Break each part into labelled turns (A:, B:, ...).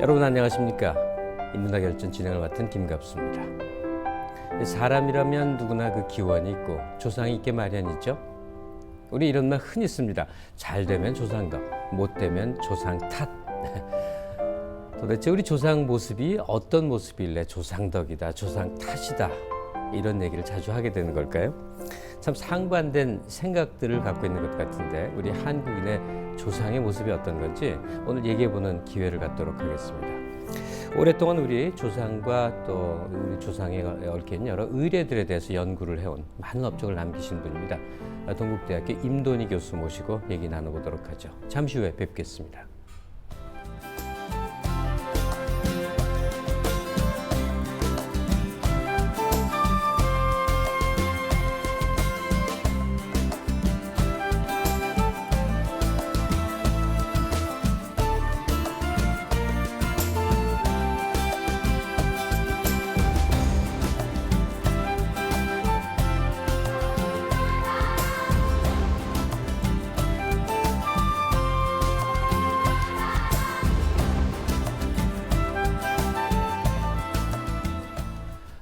A: 여러분 안녕하십니까? 인문학열전 진행을 맡은 김갑수입니다. 사람이라면 누구나 그 기원이 있고 조상이 있게 마련이죠. 우리 이런 말 흔히 씁니다. 잘 되면 조상덕, 못 되면 조상 탓. 도대체 우리 조상 모습이 어떤 모습일래 조상덕이다, 조상 탓이다 이런 얘기를 자주 하게 되는 걸까요? 참 상반된 생각들을 갖고 있는 것 같은데 우리 한국인의 조상의 모습이 어떤 건지 오늘 얘기해보는 기회를 갖도록 하겠습니다. 오랫동안 우리 조상과 또 우리 조상에 얽힌 여러 의례들에 대해서 연구를 해온 많은 업적을 남기신 분입니다. 동국대학교 임돈희 교수 모시고 얘기 나눠보도록 하죠. 잠시 후에 뵙겠습니다.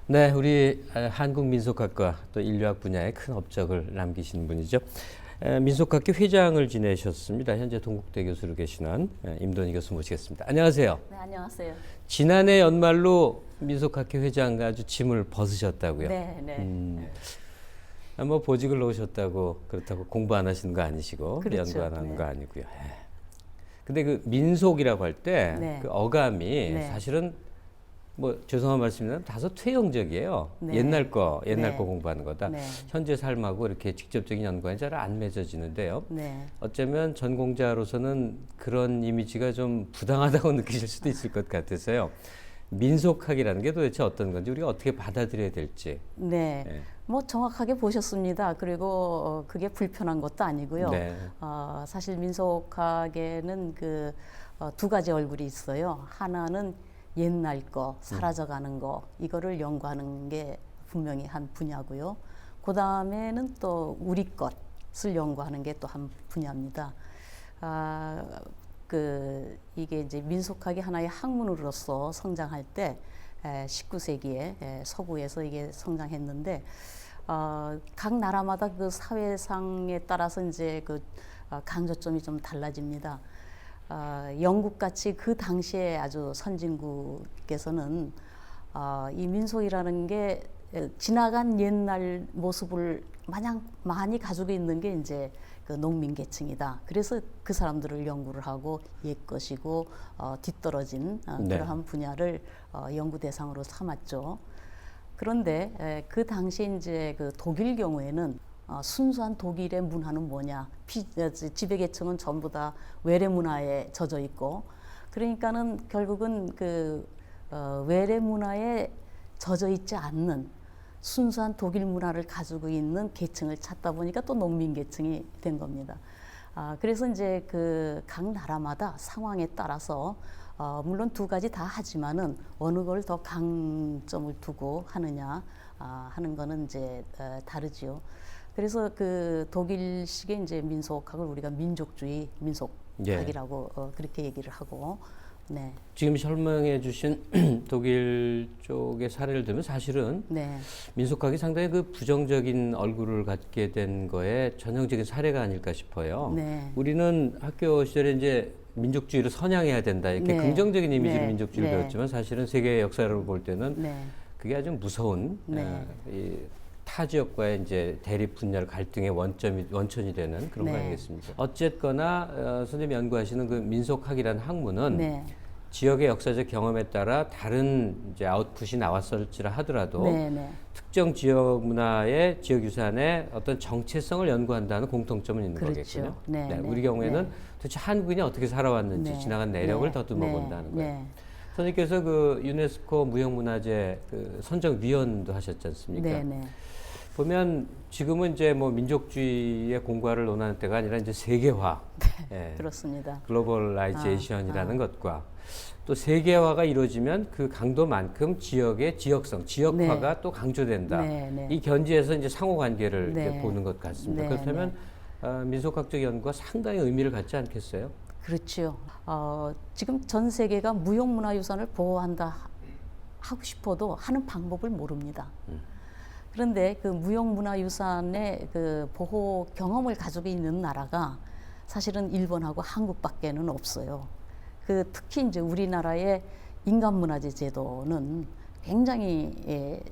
A: 네, 우리 한국민속학과 또 인류학 분야에 큰 업적을 남기신 분이죠. 민속학교 회장을 지내셨습니다. 현재 동국대 교수로 계시는 임돈희 교수 모시겠습니다. 안녕하세요.
B: 네, 안녕하세요.
A: 지난해 연말로 민속학교 회장 아주 짐을 벗으셨다고요?
B: 네.
A: 뭐 보직을 놓으셨다고 그렇다고 공부 안 하시는 거 아니시고
B: 그렇죠.
A: 연구 안 하는 거 아니고요. 근데 그 민속이라고 할 때 그 어감이 사실은 뭐 죄송한 말씀이면 다소 퇴형적이에요. 옛날 거 공부하는 거다. 현재 삶하고 이렇게 직접적인 연관이 잘 안 맺어지는데요. 어쩌면 전공자로서는 그런 이미지가 좀 부당하다고 느끼실 수도 있을 것 같아서요. 민속학이라는 게 도대체 어떤 건지 우리가 어떻게 받아들여야 될지.
B: 뭐 정확하게 보셨습니다. 그리고 그게 불편한 것도 아니고요. 사실 민속학에는 그 두 가지 얼굴이 있어요. 하나는 옛날 거, 사라져가는 거, 이거를 연구하는 게 분명히 한 분야고요. 그 다음에는 또 우리 것을 연구하는 게 또 한 분야입니다. 이게 이제 민속학이 하나의 학문으로서 성장할 때 19세기에 서구에서 이게 성장했는데, 각 나라마다 그 사회상에 따라서 이제 그 강조점이 좀 달라집니다. 영국 같이 그 당시에 아주 선진국께서는 이 민속이라는 게 지나간 옛날 모습을 마냥 많이 가지고 있는 게 이제 그 농민 계층이다. 그래서 그 사람들을 연구를 하고 옛것이고 뒤떨어진 그러한 분야를 연구 대상으로 삼았죠. 그런데 그 당시 이제 그 독일 경우에는 순수한 독일의 문화는 뭐냐? 지배 계층은 전부 다 외래 문화에 젖어 있고, 그러니까는 결국은 그 외래 문화에 젖어 있지 않는 순수한 독일 문화를 가지고 있는 계층을 찾다 보니까 또 농민 계층이 된 겁니다. 그래서 이제 그 각 나라마다 상황에 따라서 물론 두 가지 다 하지만은 어느 걸 더 강점을 두고 하느냐 하는 거는 이제 다르지요. 그래서 그 독일식의 이제 민속학을 우리가 민족주의 민속학이라고 그렇게 얘기를 하고,
A: 지금 설명해 주신 독일 쪽의 사례를 들면 사실은 민속학이 상당히 그 부정적인 얼굴을 갖게 된 거에 전형적인 사례가 아닐까 싶어요. 우리는 학교 시절에 이제 민족주의를 선양해야 된다 이렇게 긍정적인 이미지로 민족주의를 배웠지만 사실은 세계 역사를 볼 때는 그게 아주 무서운 이 타 지역과의 이제 대립 분열 갈등의 원천이 되는 그런 거 아니겠습니까? 어쨌거나 선생님이 연구하시는 그 민속학이라는 학문은 지역의 역사적 경험에 따라 다른 이제 아웃풋이 나왔을지라 하더라도 특정 지역 문화의 지역 유산의 어떤 정체성을 연구한다는 공통점은 있는 거겠군요. 우리 경우에는 도대체 한국인이 어떻게 살아왔는지 지나간 내력을 더듬어 본다는 거예요. 선생님께서 그 유네스코 무형문화재 그 선정위원도 하셨지 않습니까? 보면 지금은 이제 뭐 민족주의의 공과를 논하는 때가 아니라 이제 세계화,
B: 그렇습니다.
A: 글로벌라이제이션이라는 것과 또 세계화가 이루어지면 그 강도만큼 지역의 지역성, 지역화가 또 강조된다. 이 견지에서 이제 상호 관계를 보는 것 같습니다. 그렇다면 민속학적 연구가 상당히 의미를 갖지 않겠어요?
B: 그렇죠. 지금 전 세계가 무형문화유산을 보호한다 하고 싶어도 하는 방법을 모릅니다. 그런데 그 무형문화유산의 그 보호 경험을 가지고 있는 나라가 사실은 일본하고 한국밖에는 없어요. 그 특히 이제 우리나라의 인간문화재 제도는 굉장히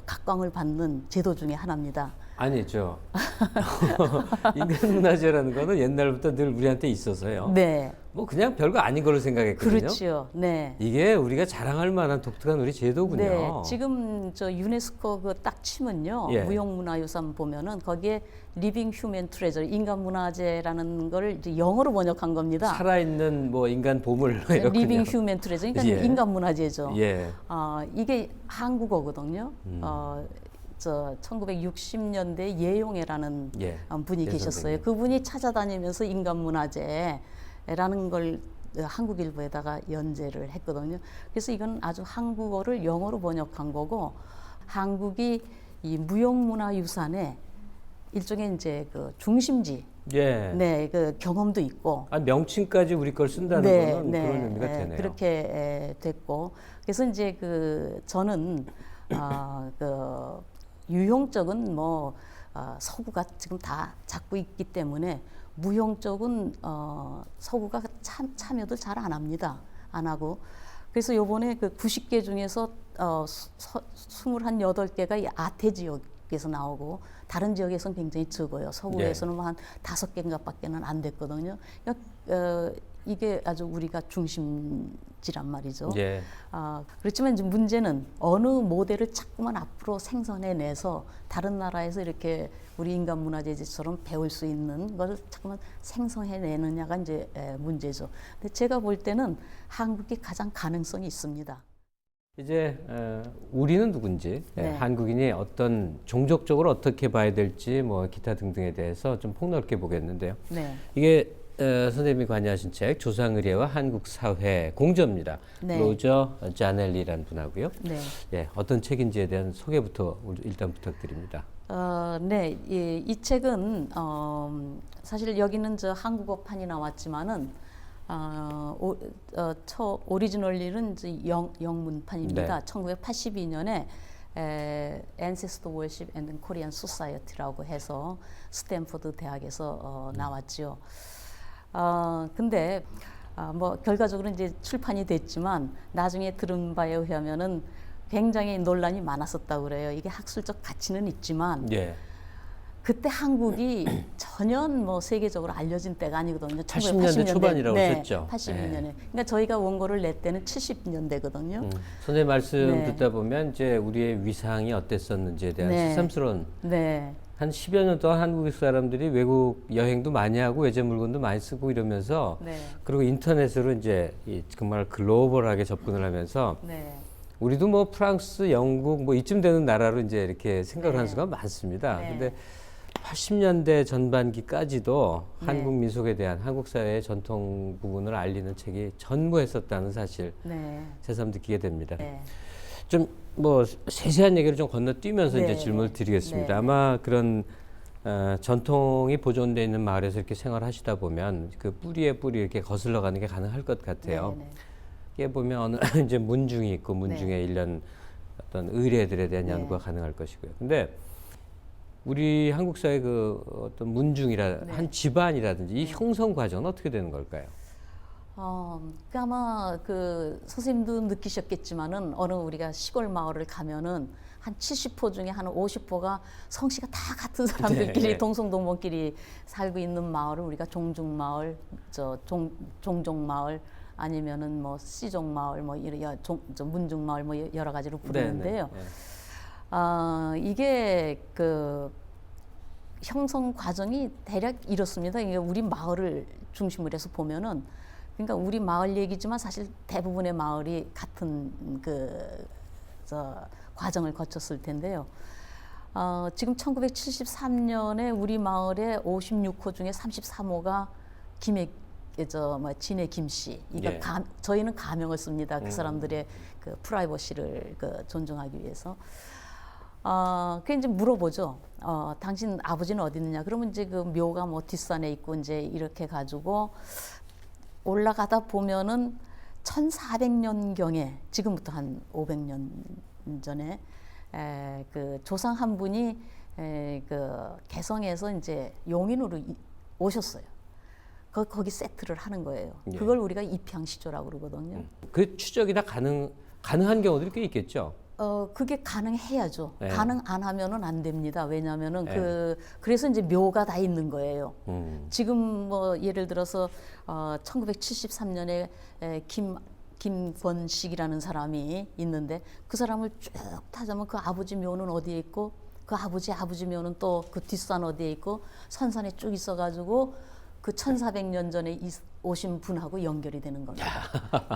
B: 각광을 받는 제도 중에 하나입니다.
A: 아니죠. 인간문화재라는 거는 옛날부터 늘 우리한테 있어서요.
B: 네.
A: 뭐 그냥 별거 아닌 걸로 생각했거든요.
B: 그렇죠. 네.
A: 이게 우리가 자랑할 만한 독특한 우리 제도군요.
B: 네. 지금 저 유네스코 그 딱 치면요.
A: 예.
B: 무형문화유산 보면은 거기에 리빙 휴먼 트레저 인간문화재라는 걸 이제 영어로 번역한 겁니다.
A: 살아있는 뭐 인간 보물
B: 리빙 휴먼 트레저 그러니까
A: 예.
B: 인간문화재죠.
A: 예.
B: 이게 한국어거든요. 저 1960년대 예용해라는
A: 예.
B: 분이
A: 예,
B: 계셨어요.
A: 선생님.
B: 그분이 찾아다니면서 인간문화재라는 걸 한국일보에다가 연재를 했거든요. 그래서 이건 아주 한국어를 영어로 번역한 거고 한국이 이 무형문화유산의 일종의 이제 그 중심지,
A: 예.
B: 네, 그 경험도 있고,
A: 명칭까지 우리 걸 쓴다는 거는 그런 의미가 되네요.
B: 그렇게 됐고, 그래서 이제 그 저는 그 유형 쪽은 뭐 서구가 지금 다 잡고 있기 때문에 무형 쪽은 서구가 참여도 잘 안 합니다. 안 하고. 그래서 요번에 그 90개 중에서 28개가 이 아태 지역에서 나오고 다른 지역에서는 굉장히 적어요. 서구에서는 뭐 한 5개인가밖에는 안 됐거든요. 그러니까 이게 아주 우리가 중심지란 말이죠.
A: 예.
B: 그렇지만 이제 문제는 어느 모델을 자꾸만 앞으로 생성해내서 다른 나라에서 이렇게 우리 인간문화재처럼 배울 수 있는 것을 자꾸만 생성해내느냐가 이제 문제죠. 근데 제가 볼 때는 한국이 가장 가능성이 있습니다.
A: 이제 우리는 누군지,
B: 네.
A: 한국인이 어떤 종족적으로 어떻게 봐야 될지 뭐 기타 등등에 대해서 좀 폭넓게 보겠는데요.
B: 네.
A: 이게 선생님이 관여하신 책 조상의례와 한국 사회 공저입니다.
B: 네.
A: 로저 자넬리라는 분하고요.
B: 네.
A: 예, 어떤 책인지에 대한 소개부터 일단 부탁드립니다.
B: 네, 이 책은 사실 여기는 저 한국어판이 나왔지만은 오리지널리는 이제 영문판입니다.
A: 네.
B: 1982년에 Ancestor Worship and Korean Society라고 해서 스탠포드 대학에서 나왔죠. 근데 뭐 결과적으로 이제 출판이 됐지만 나중에 들은 바에 의하면은 굉장히 논란이 많았었다고 그래요. 이게 학술적 가치는 있지만
A: 예.
B: 그때 한국이 전혀 뭐 세계적으로 알려진 때가 아니거든요.
A: 80년대 초반이라고
B: 네,
A: 했죠.
B: 82년에.
A: 네.
B: 그러니까 저희가 원고를 낼 때는 70년대거든요.
A: 선생님 말씀
B: 네.
A: 듣다 보면 이제 우리의 위상이 어땠었는지에 대한
B: 네.
A: 새삼스러운
B: 네.
A: 한 10여 년 동안 한국 사람들이 외국 여행도 많이 하고 외제 물건도 많이 쓰고 이러면서
B: 네.
A: 그리고 인터넷으로 이제 정말 글로벌하게 접근을 하면서
B: 네.
A: 우리도 뭐 프랑스, 영국 뭐 이쯤 되는 나라로 이제 이렇게 생각을
B: 네.
A: 하는 수가 많습니다.
B: 네.
A: 근데 80년대 전반기까지도
B: 네.
A: 한국 민속에 대한 한국 사회의 전통 부분을 알리는 책이 전무했었다는 사실
B: 네.
A: 새삼 느끼게 됩니다.
B: 네.
A: 좀 뭐 세세한 얘기를 좀 건너뛰면서
B: 네,
A: 이제 질문을
B: 네.
A: 드리겠습니다.
B: 네.
A: 아마 그런 전통이 보존되어 있는 마을에서 이렇게 생활하시다 보면 그 뿌리에 뿌리 이렇게 거슬러 가는 게 가능할 것 같아요.
B: 네, 네.
A: 이게 보면 어느 이제 문중이 있고 문중에 일련 어떤 의례들에 대한
B: 네.
A: 연구가 가능할 것이고요. 근데 우리 한국 사회 그 어떤 문중이라
B: 네.
A: 한 집안이라든지 이 형성 과정은 어떻게 되는 걸까요?
B: 그러니까 아마 그 선생님도 느끼셨겠지만은 어느 우리가 시골 마을을 가면은 한 70호 중에 한 50호가 성씨가 다 같은 사람들끼리
A: 네.
B: 동성동본끼리 살고 있는 마을을 우리가 종중마을, 종종마을 아니면은 뭐 씨종마을, 뭐 문중마을 뭐 여러 가지로 부르는데요.
A: 네, 네.
B: 이게 그 형성 과정이 대략 이렇습니다. 이게 우리 마을을 중심으로 해서 보면은 그러니까 우리 마을 얘기지만 사실 대부분의 마을이 같은 과정을 거쳤을 텐데요. 지금 1973년에 우리 마을에 56호 중에 33호가 진해 김씨. 이거
A: 예.
B: 저희는 가명을 씁니다. 그 사람들의 그 프라이버시를 존중하기 위해서. 그 이제 물어보죠. 당신 아버지는 어디 있느냐? 그러면 이제 그 묘가 뭐 뒷산에 있고 이제 이렇게 가지고 올라가다 보면은 1400년경에 지금부터 한 500년 전에 그 조상 한 분이 그 개성에서 이제 용인으로 오셨어요. 거기 세트를 하는 거예요.
A: 예.
B: 그걸 우리가 입향시조라고 그러거든요.
A: 그 추적이 다 가능한 경우들이 꽤 있겠죠.
B: 그게 가능해야죠.
A: 네.
B: 가능 안 하면은 안 됩니다. 왜냐하면은
A: 네.
B: 그래서 이제 묘가 다 있는 거예요.
A: 음.
B: 지금 뭐 예를 들어서 1973년에 김권식이라는 사람이 있는데 그 사람을 쭉 타자면 그 아버지 묘는 어디에 있고 그 아버지 묘는 또 그 뒷산 어디에 있고 선산에 쭉 있어가지고 그 1400년 전에 오신 분하고 연결이 되는 겁니다.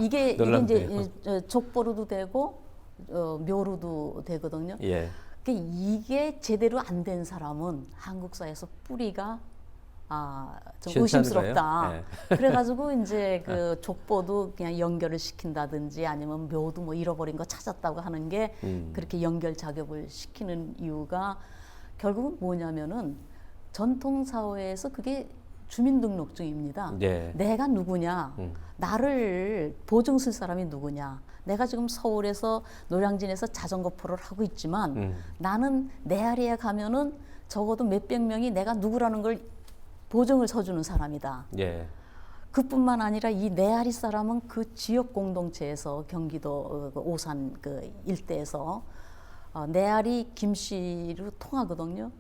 B: 이게 이제 족보로도 되고 묘로도 되거든요.
A: 예.
B: 이게 제대로 안 된 사람은 한국사에서 뿌리가 좀
A: 시원찮은
B: 의심스럽다.
A: 거예요?
B: 그래가지고 이제 그 족보도 그냥 연결을 시킨다든지 아니면 묘도 뭐 잃어버린 거 찾았다고 하는 게 그렇게 연결 작업을 시키는 이유가 결국은 뭐냐면은 전통 사회에서 그게 주민등록증입니다.
A: 네.
B: 내가 누구냐, 나를 보증 쓸 사람이 누구냐. 내가 지금 서울에서 노량진에서 자전거 포를 하고 있지만 나는 내아리에 가면은 적어도 몇백 명이 내가 누구라는 걸 보증을 서주는 사람이다.
A: 예.
B: 그뿐만 아니라 이 내아리 사람은 그 지역 공동체에서 경기도 오산 그 일대에서 내아리 김씨로 통하거든요.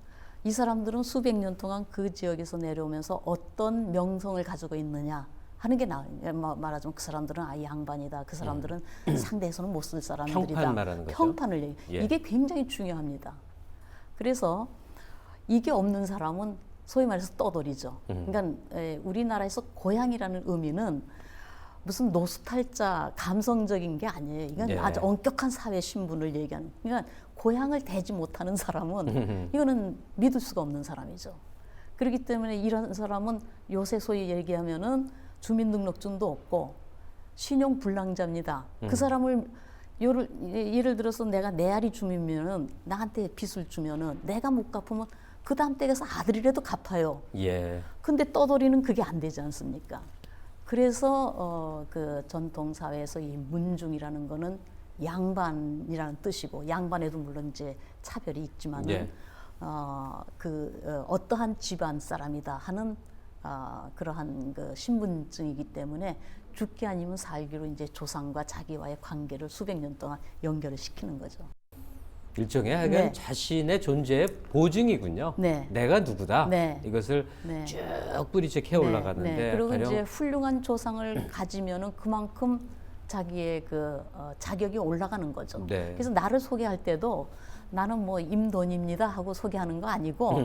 B: 이 사람들은 수백 년 동안 그 지역에서 내려오면서 어떤 명성을 가지고 있느냐 하는 게 말하자면 그 사람들은 양반이다. 그 사람들은 상대에서는 못 쓸 사람들이다.
A: 평판 말하는 거죠.
B: 평판을 얘기.
A: 예.
B: 이게 굉장히 중요합니다. 그래서 이게 없는 사람은 소위 말해서 떠돌이죠. 그러니까 우리나라에서 고향이라는 의미는 무슨 노스탈자 감성적인 게 아니에요. 이건
A: 네.
B: 아주 엄격한 사회 신분을 얘기하는. 그러니까 고향을 대지 못하는 사람은 이거는 믿을 수가 없는 사람이죠. 그렇기 때문에 이런 사람은 요새 소위 얘기하면은 주민등록증도 없고 신용불량자입니다. 그 사람을 예를 들어서 내가 내아리 주민이면은 나한테 빚을 주면은 내가 못 갚으면 그 다음 댁에서 아들이라도 갚아요.
A: 예.
B: 근데 떠돌이는 그게 안 되지 않습니까? 그래서 그 전통 사회에서 이 문중이라는 거는 양반이라는 뜻이고 양반에도 물론 이제 차별이 있지만은
A: 예.
B: 어떠한 집안 사람이다 하는 그러한 그 신분증이기 때문에 죽기 아니면 살기로 이제 조상과 자기와의 관계를 수백 년 동안 연결을 시키는 거죠.
A: 일종의 하여간
B: 네.
A: 자신의 존재의 보증이군요.
B: 네.
A: 내가 누구다.
B: 네.
A: 이것을
B: 네.
A: 쭉 뿌리째 캐 올라가는데
B: 네. 그리고
A: 가령
B: 이제 훌륭한 조상을 가지면은 그만큼 자기의 그 자격이 올라가는 거죠.
A: 네.
B: 그래서 나를 소개할 때도 나는 뭐 임돈입니다 하고 소개하는 거 아니고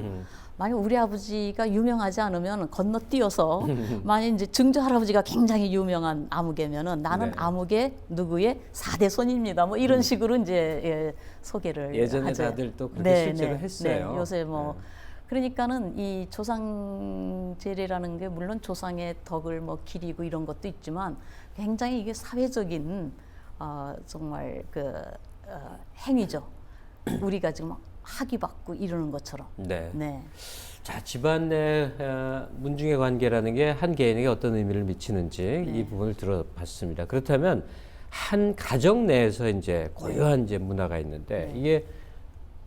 B: 만약 우리 아버지가 유명하지 않으면 건너뛰어서 만약 이제 증조 할아버지가 굉장히 유명한 아무개면은 나는
A: 네.
B: 아무개 누구의 4대 손입니다. 뭐 이런 식으로 이제 소개를
A: 예전에
B: 하죠.
A: 다들 또 그렇게 실제로 했어요.
B: 네, 요새 뭐
A: 네.
B: 그러니까는 이 조상 제례라는 게 물론 조상의 덕을 뭐 기리고 이런 것도 있지만 굉장히 이게 사회적인 정말 행위죠. 우리가 지금 학위 받고 이러는 것처럼.
A: 네.
B: 네.
A: 자, 집안 내 문중의 관계라는 게 한 개인에게 어떤 의미를 미치는지
B: 네.
A: 이 부분을 들어봤습니다. 그렇다면 한 가정 내에서 이제 고유한 이제 문화가 있는데 이게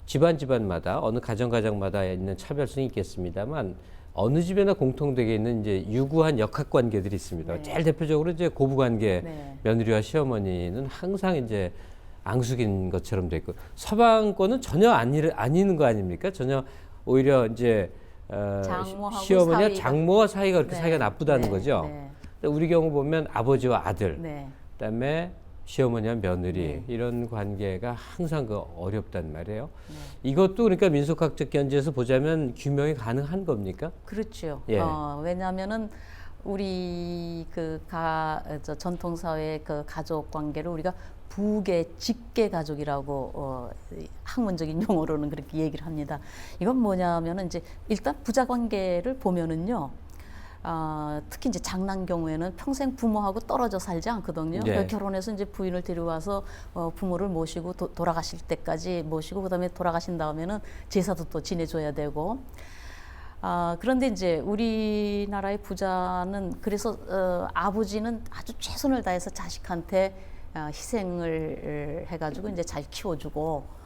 A: 집안마다 어느 가정마다 있는 차별성이 있겠습니다만 어느 집에나 공통되게 있는 이제 유구한 역학 관계들이 있습니다.
B: 네.
A: 제일 대표적으로 이제 고부 관계,
B: 네.
A: 며느리와 시어머니는 항상 이제 앙숙인 것처럼 돼 있고 서방권은 전혀 아니는 거 아닙니까? 전혀 오히려 이제
B: 장모하고
A: 시어머니와
B: 사이가-
A: 장모와 사이가 그렇게
B: 네.
A: 사이가 나쁘다는
B: 네.
A: 거죠.
B: 네.
A: 근데 우리 경우 보면 아버지와 아들,
B: 네.
A: 그다음에 시어머니와 며느리
B: 네.
A: 이런 관계가 항상 어렵단 말이에요. 이것도 그러니까 민속학적 견지에서 보자면 규명이 가능한 겁니까?
B: 그렇죠.
A: 예.
B: 왜냐하면은 우리 전통 사회의 그 가족 관계를 우리가 부계 직계 가족이라고 학문적인 용어로는 그렇게 얘기를 합니다. 이건 뭐냐면은 이제 일단 부자 관계를 보면은요. 특히 이제 장남 경우에는 평생 부모하고 떨어져 살지 않거든요.
A: 네.
B: 그러니까 결혼해서 이제 부인을 데려와서 부모를 모시고 돌아가실 때까지 모시고 그다음에 돌아가신 다음에는 제사도 또 지내줘야 되고 그런데 이제 우리나라의 부자는 그래서 아버지는 아주 최선을 다해서 자식한테 희생을 해가지고 이제 잘 키워주고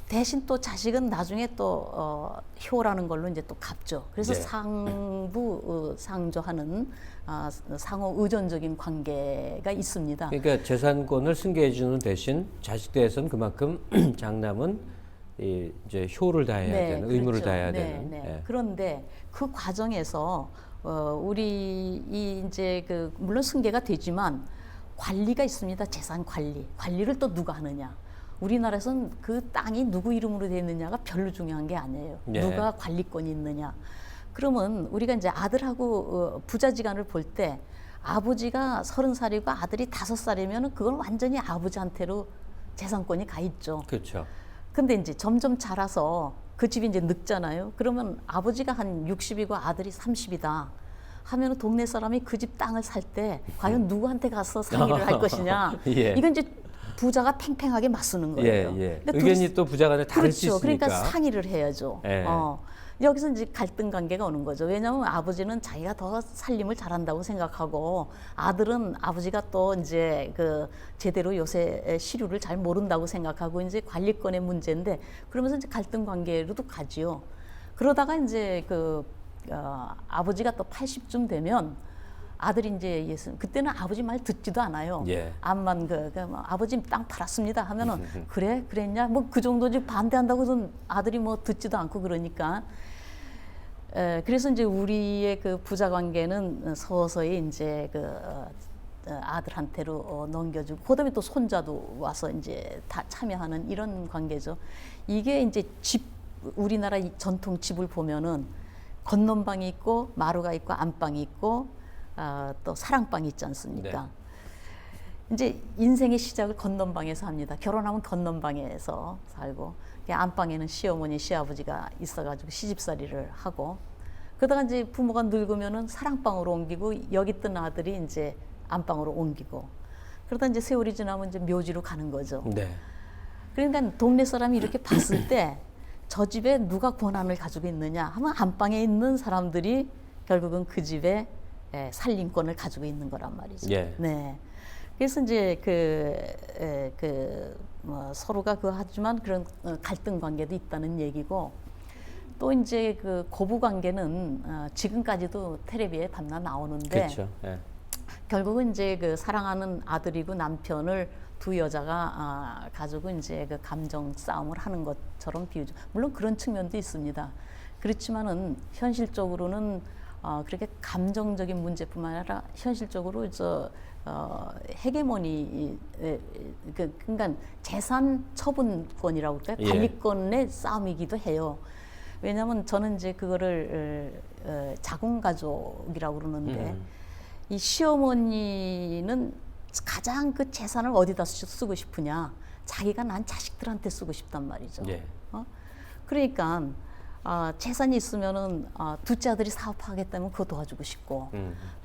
B: 대신 또 자식은 나중에 또 효라는 걸로 이제 또 갚죠. 그래서
A: 네.
B: 상부 상조하는 상호 의존적인 관계가 있습니다.
A: 그러니까 재산권을 승계해 주는 대신 자식 대해서는 그만큼 장남은 이제 효를 다해야
B: 네,
A: 되는, 의무를
B: 그렇죠.
A: 다해야
B: 네,
A: 되는.
B: 네.
A: 예.
B: 그런데 그 과정에서 우리 이제 그 물론 승계가 되지만 관리가 있습니다. 재산 관리. 관리를 또 누가 하느냐? 우리나라에서는 그 땅이 누구 이름으로 되어 있느냐가 별로 중요한 게 아니에요.
A: 네.
B: 누가 관리권이 있느냐. 그러면 우리가 이제 아들하고 부자지간을 볼 때 아버지가 30살이고 아들이 5살이면 그걸 완전히 아버지한테로 재산권이 가 있죠.
A: 그렇죠.
B: 근데 이제 점점 자라서 그 집이 이제 늙잖아요. 그러면 아버지가 한 60이고 아들이 30이다. 하면 동네 사람이 그 집 땅을 살 때 과연 누구한테 가서 상의를 할 것이냐.
A: 예.
B: 이건 이제 부자가 팽팽하게 맞서는 거예요.
A: 예, 예.
B: 그러니까
A: 의견이 또 부자 간에 다를 수
B: 그렇죠.
A: 있으니까.
B: 그러니까 상의를 해야죠.
A: 예.
B: 여기서 이제 갈등 관계가 오는 거죠. 왜냐하면 아버지는 자기가 더 살림을 잘한다고 생각하고 아들은 아버지가 또 이제 그 제대로 요새 시류를 잘 모른다고 생각하고 이제 관리권의 문제인데 그러면서 이제 갈등 관계로도 가지요. 그러다가 이제 아버지가 또 80쯤 되면 아들이 이제 그때는 아버지 말 듣지도 않아요.
A: 예.
B: 암만 뭐 아버지 땅 팔았습니다 하면은 그래 그랬냐 뭐 그 정도지 반대한다고는 아들이 뭐 듣지도 않고 그러니까 그래서 이제 우리의 그 부자 관계는 서서히 이제 아들한테로 넘겨주고 그다음에 또 손자도 와서 이제 다 참여하는 이런 관계죠. 이게 이제 우리나라 이 전통 집을 보면은 건넌방이 있고 마루가 있고 안방이 있고 또 사랑방이 있지 않습니까?
A: 네.
B: 이제 인생의 시작을 건넌방에서 합니다. 결혼하면 건넌방에서 살고 안방에는 시어머니, 시아버지가 있어가지고 시집살이를 하고 그러다가 이제 부모가 늙으면은 사랑방으로 옮기고 여기 있던 아들이 이제 안방으로 옮기고 그러다 이제 세월이 지나면 이제 묘지로 가는 거죠.
A: 네.
B: 그러니까 동네 사람이 이렇게 봤을 때 저 집에 누가 권한을 가지고 있느냐 하면 안방에 있는 사람들이 결국은 그 집에 살림권을 가지고 있는 거란 말이죠.
A: 예.
B: 네. 그래서 이제 뭐 서로가 하지만 그런 갈등 관계도 있다는 얘기고 또 이제 그 고부 관계는 지금까지도 텔레비에 밤낮 나오는데
A: 그렇죠. 예.
B: 결국은 이제 사랑하는 아들이고 남편을 두 여자가 가지고 이제 감정 싸움을 하는 것처럼 비유죠. 물론 그런 측면도 있습니다. 그렇지만은 현실적으로는 그렇게 감정적인 문제뿐만 아니라 현실적으로 헤게모니 그러니까 재산 처분권이라고 할까요?
A: 예.
B: 관리권의 싸움이기도 해요. 왜냐하면 저는 이제 그거를 자궁가족이라고 그러는데 이 시어머니는 가장 그 재산을 어디다 쓰고 싶으냐? 자기가 난 자식들한테 쓰고 싶단 말이죠.
A: 예.
B: 그러니까 재산이 있으면은 둘째 아들이 사업하겠다면 그거 도와주고 싶고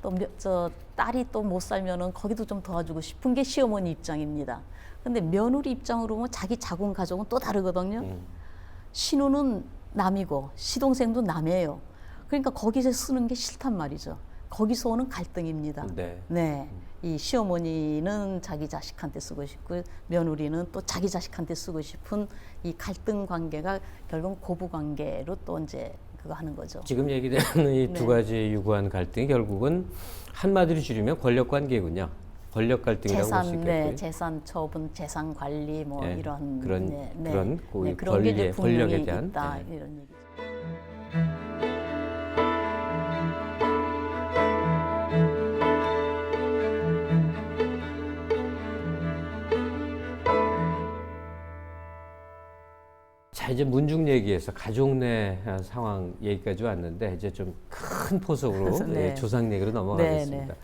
B: 또 딸이 또 못 살면은 거기도 좀 도와주고 싶은 게 시어머니 입장입니다. 근데 며느리 입장으로 보면 자기 자궁 가족은 또 다르거든요. 신우는 남이고 시동생도 남이에요. 그러니까 거기서 쓰는 게 싫단 말이죠. 거기서 오는 갈등입니다.
A: 네.
B: 네. 이 시어머니는 자기 자식한테 쓰고 싶고 며느리는 또 자기 자식한테 쓰고 싶은 이 갈등 관계가 결국 고부 관계로 또 이제 그거 하는 거죠.
A: 지금 얘기되는 이 두
B: 네.
A: 가지 유구한 갈등이 결국은 한마디로 줄이면 권력 관계군요. 권력 갈등이라고 볼 수 있겠고요.
B: 네, 재산 처분, 재산 관리 뭐
A: 네,
B: 이런
A: 그런
B: 그런 게 이제
A: 권력에
B: 분명히
A: 대한
B: 있다
A: 네.
B: 이런 얘기죠.
A: 자, 이제 문중 얘기에서 가족 내 상황 얘기까지 왔는데 이제 좀 큰 포석으로
B: 네.
A: 조상 얘기로 넘어가겠습니다.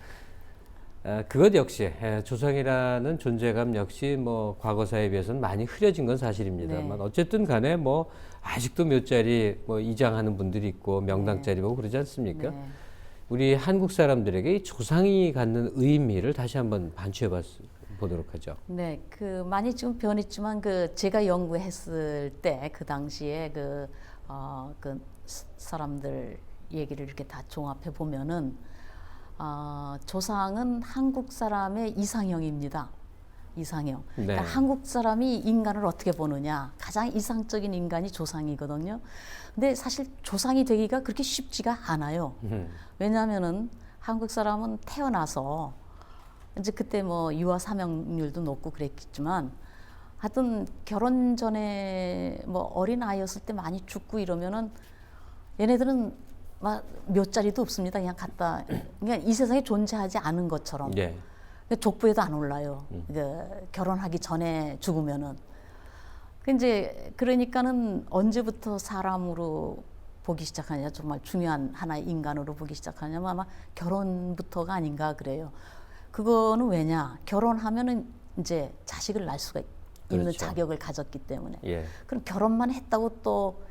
A: 그것 역시 조상이라는 존재감 역시 뭐 과거사에 비해서는 많이 흐려진 건 사실입니다만
B: 네.
A: 어쨌든 간에 뭐 아직도 몇 자리 뭐 이장하는 분들이 있고 명당 자리 보고 그러지 않습니까?
B: 네.
A: 우리 한국 사람들에게 이 조상이 갖는 의미를 다시 한번 반추해 보도록 하죠.
B: 네, 많이 지금 변했지만 제가 연구했을 때 그 당시에 사람들 얘기를 이렇게 다 종합해 보면은 조상은 한국 사람의 이상형입니다. 이상형.
A: 네.
B: 그러니까 한국 사람이 인간을 어떻게 보느냐. 가장 이상적인 인간이 조상이거든요. 근데 사실 조상이 되기가 그렇게 쉽지가 않아요. 왜냐하면은 한국 사람은 태어나서 이제 그때 뭐 유아 사명률도 높고 그랬겠지만 하여튼 결혼 전에 뭐 어린 아이였을 때 많이 죽고 이러면은 얘네들은 막 몇 자리도 없습니다. 그냥 갖다 그냥 이 세상에 존재하지 않은 것처럼.
A: 예.
B: 족보에도 안 올라요. 결혼하기 전에 죽으면은. 이제 그러니까는 언제부터 사람으로 보기 시작하냐, 정말 중요한 하나의 인간으로 보기 시작하냐면 아마 결혼부터가 아닌가 그래요. 그거는 왜냐? 결혼하면은 이제 자식을 낳을 수가 있는
A: 그렇죠.
B: 자격을 가졌기 때문에.
A: 예.
B: 그럼 결혼만 했다고 또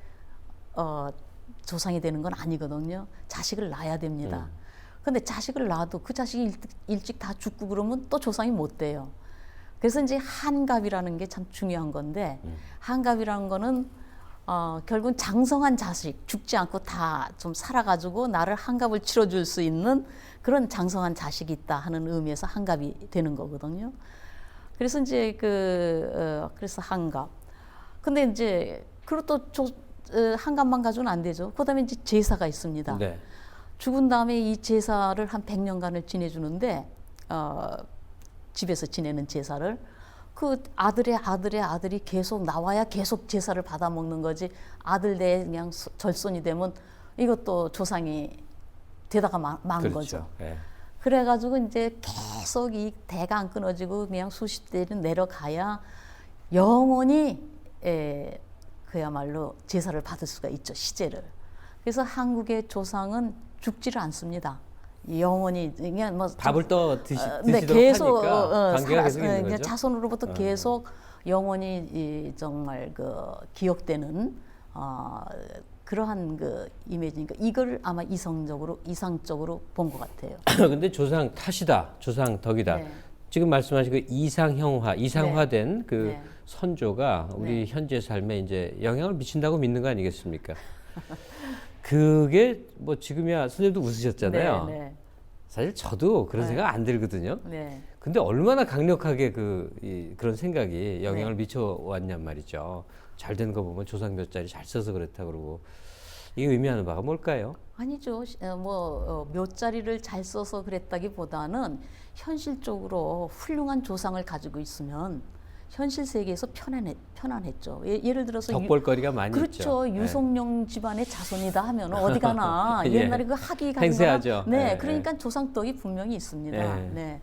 B: 조상이 되는 건 아니거든요. 자식을 낳아야 됩니다. 근데 자식을 낳아도 그 자식이 일찍 다 죽고 그러면 또 조상이 못 돼요. 그래서 이제 한갑이라는 게 참 중요한 건데 한갑이라는 거는 결국은 장성한 자식, 죽지 않고 다 좀 살아가지고 나를 한갑을 치러줄 수 있는 그런 장성한 자식이 있다 하는 의미에서 한갑이 되는 거거든요. 그래서 이제 그래서 한갑. 근데 이제 그리고 또 한갑만 가지고는 안 되죠. 그다음에 이제 제사가 있습니다.
A: 네.
B: 죽은 다음에 이 제사를 한 100년간을 지내주는데 집에서 지내는 제사를 그 아들이 계속 나와야 계속 제사를 받아 먹는 거지. 아들 내 그냥 절손이 되면 이것도 조상이 되다가 망한
A: 그렇죠.
B: 거죠.
A: 예.
B: 그래가지고 이제 계속 이 대가 안 끊어지고 그냥 수십 대는 내려가야 영원히 그야말로 제사를 받을 수가 있죠. 시제를. 그래서 한국의 조상은 죽지를 않습니다. 영원히 그냥 뭐
A: 밥을 또 드시도록
B: 네, 계속
A: 하니까 관계가 계속 있는 거죠.
B: 자손으로부터 계속 영원히 정말 기억되는 그러한 이미지니까 이걸 아마 이상적으로 본 것 같아요.
A: 근데 조상 탓이다, 조상 덕이다.
B: 네.
A: 지금 말씀하신 그 이상화된
B: 네.
A: 그
B: 네.
A: 선조가 우리
B: 네.
A: 현재 삶에 이제 영향을 미친다고 믿는 거 아니겠습니까? 그게 뭐 지금이야 선생님도 웃으셨잖아요.
B: 네, 네.
A: 사실 저도 그런
B: 네.
A: 생각 안 들거든요.
B: 네.
A: 근데 얼마나 강력하게 그런 생각이 영향을
B: 네.
A: 미쳐왔냔 말이죠. 잘 된 거 보면 조상 몇 자리 잘 써서 그렇다 그러고 이게 의미하는 바가 뭘까요?
B: 아니죠. 몇 자리를 잘 써서 그랬다기보다는 현실적으로 훌륭한 조상을 가지고 있으면 현실 세계에서 편안했죠. 예를 들어서
A: 덕볼거리가 많이
B: 그렇죠.
A: 있죠.
B: 유성룡 집안의 자손이다 하면 어디 가나
A: 예.
B: 옛날에 그 학위 가는
A: 행세하죠.
B: 네,
A: 예,
B: 그러니까 조상덕이 분명히 있습니다.
A: 예.
B: 네.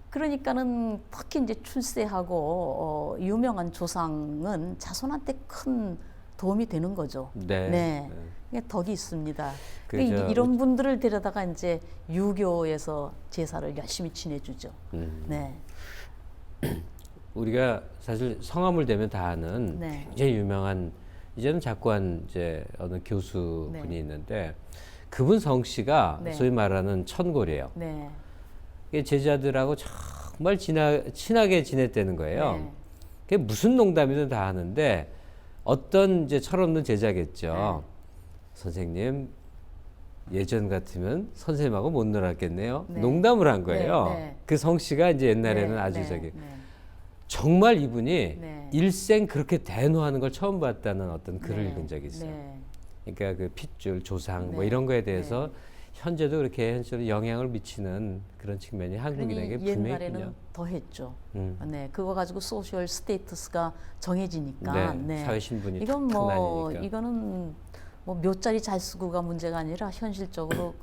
B: 그러니까는 특히 이제 출세하고 유명한 조상은 자손한테 큰 도움이 되는 거죠.
A: 네.
B: 네. 그러니까 덕이 있습니다.
A: 그죠.
B: 이런 분들을 데려다가 이제 유교에서 제사를 열심히 지내주죠. 네.
A: 우리가 사실 성함을 대면 다 아는
B: 네.
A: 굉장히 유명한 이제는 작고한 이제 어느 교수분이
B: 네.
A: 있는데 그분 성씨가
B: 네.
A: 소위 말하는 천골이에요.
B: 네.
A: 이게 제자들하고 정말 친하게 지냈다는 거예요.
B: 네.
A: 그게 무슨 농담이든 다 하는데 어떤 이제 철없는 제자겠죠. 선생님 예전 같으면 선생님하고 못 놀았겠네요.
B: 네.
A: 농담을 한 거예요.
B: 네, 네.
A: 그 성씨가 이제 옛날에는
B: 네,
A: 아주
B: 네, 네.
A: 정말 이분이
B: 네.
A: 일생 그렇게 대노하는 걸 처음 봤다는 어떤 글을
B: 네.
A: 읽은 적이 있어요.
B: 네.
A: 그러니까 그 핏줄, 조상 뭐
B: 네.
A: 이런 거에 대해서 현재도 그렇게 현실로 영향을 미치는 그런 측면이 한국인에게
B: 그러니
A: 분명히
B: 옛날에는
A: 있군요.
B: 더 했죠.
A: 음.
B: 네, 그거 가지고 소셜 스테이터스가 정해지니까.
A: 네, 사회 신분이
B: 이건
A: 탁탁
B: 뭐
A: 나뉘니까.
B: 이거는 뭐 몇 자리 잘 쓰고가 문제가 아니라 현실적으로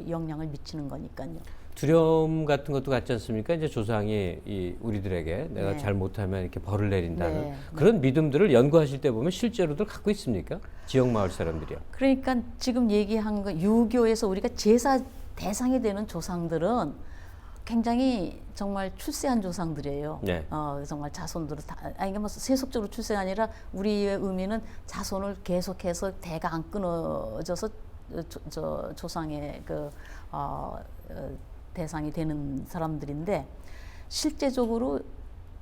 B: 영향을 미치는 거니까요.
A: 두려움 같은 것도 같지 않습니까? 이제 조상이 우리들에게 내가
B: 네.
A: 잘 못하면 이렇게 벌을 내린다는
B: 네.
A: 그런 믿음들을 연구하실 때 보면 실제로들 갖고 있습니까? 지역 마을 사람들이요.
B: 그러니까 지금 얘기한 거 유교에서 우리가 제사 대상이 되는 조상들은 굉장히 정말 출세한 조상들이에요.
A: 네.
B: 정말 자손들을 이게 뭐 세속적으로 출세가 아니라 우리의 의미는 자손을 계속해서 대가 안 끊어져서 조상의 대상이 되는 사람들인데 실제적으로